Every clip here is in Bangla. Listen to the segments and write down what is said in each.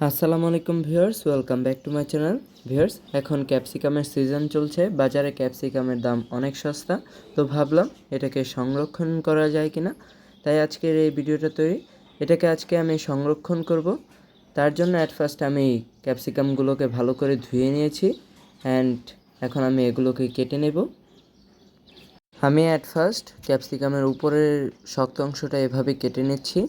আসসালামু আলাইকুম viewers, welcome back to my channel. Viewers, এখন ক্যাপসিকামের সিজন চলছে, বাজারে ক্যাপসিকামের দাম অনেক সস্তা। তো ভাবলাম এটাকে সংরক্ষণ করা যায় কিনা, তাই আজকের এই ভিডিওটা তৈরি। এটাকে আজকে আমি সংরক্ষণ করব। তার জন্য অ্যাট ফার্স্ট আমি ক্যাপসিকামগুলোকে ভালো করে ধুয়ে নিয়েছি অ্যান্ড এখন আমি এগুলোকে কেটে নেব। আমি অ্যাট ফার্স্ট ক্যাপসিকামের উপরের শক্ত অংশটা এভাবে কেটে নিচ্ছি।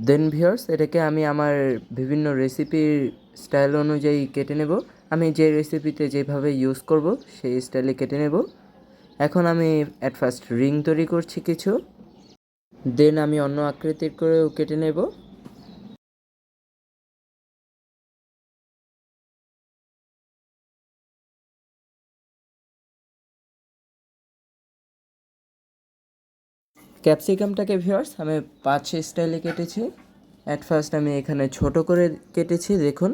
দেন ভিউয়ার্স, এটাকে আমি আমার বিভিন্ন রেসিপির স্টাইল অনুযায়ী কেটে নেব। আমি যে রেসিপিতে যেভাবে ইউজ করব সেই স্টাইলে কেটে নেব। এখন আমি অ্যাট ফার্স্ট রিং তৈরি করছি কিছু, দেন আমি অন্য আকৃতির করেও কেটে নেব। ক্যাপসিকামটাকে ভিউয়ার্স আমি 5 স্টাইলে কেটেছি। অ্যাট ফার্স্ট আমি এখানে ছোট করে কেটেছি, দেখুন।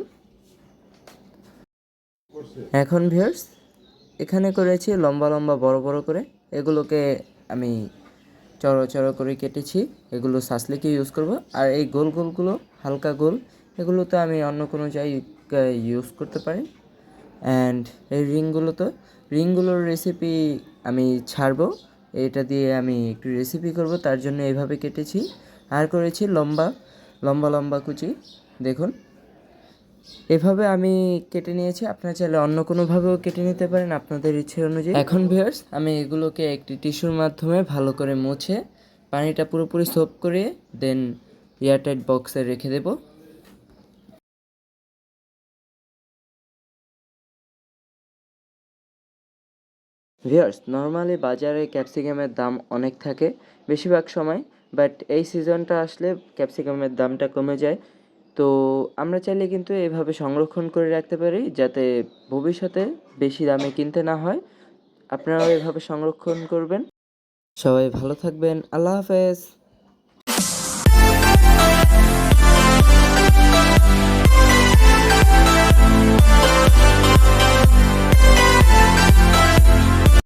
এখন ভিউয়ার্স এখানে করেছি লম্বা লম্বা বড় বড় করে। এগুলোকে আমি চড়ো চড়ো করে কেটেছি। এগুলো সাসলিকে ইউজ করব। আর এই গোল গোলগুলো হালকা গোল, এগুলো তো আমি অন্য কোনো জায়গায় ইউজ করতে পারি। অ্যান্ড এই রিংগুলোর রেসিপি আমি ছাড়বো। এটা দিয়ে আমি একটু রেসিপি করব, তার জন্য এইভাবে কেটেছি। আর করেছি লম্বা লম্বা লম্বা কুচি, দেখুন। এভাবে আমি কেটে নিয়েছি। আপনারা চাইলে অন্য কোনোভাবেও কেটে নিতে পারেন আপনাদের ইচ্ছে অনুযায়ী। এখন ভিউয়ার্স আমি এগুলোকে একটি টিস্যুর মাধ্যমে ভালো করে মুছে পানিটা পুরোপুরি সোপ করে দেন এয়ারটাইট বক্সে রেখে দেব। ভিউয়ার্স, নর্মালি বাজারে ক্যাপসিকামের দাম অনেক থাকে বেশিরভাগ সময়, বাট এই সিজনটা আসলে ক্যাপসিকামের দামটা কমে যায়। তো আমরা চাইলে কিন্তু এভাবে সংরক্ষণ করে রাখতে পারি যাতে ভবিষ্যতে বেশি দামে কিনতে না হয়। আপনারাও এভাবে সংরক্ষণ করবেন। সবাই ভালো থাকবেন। আল্লাহ হাফেজ।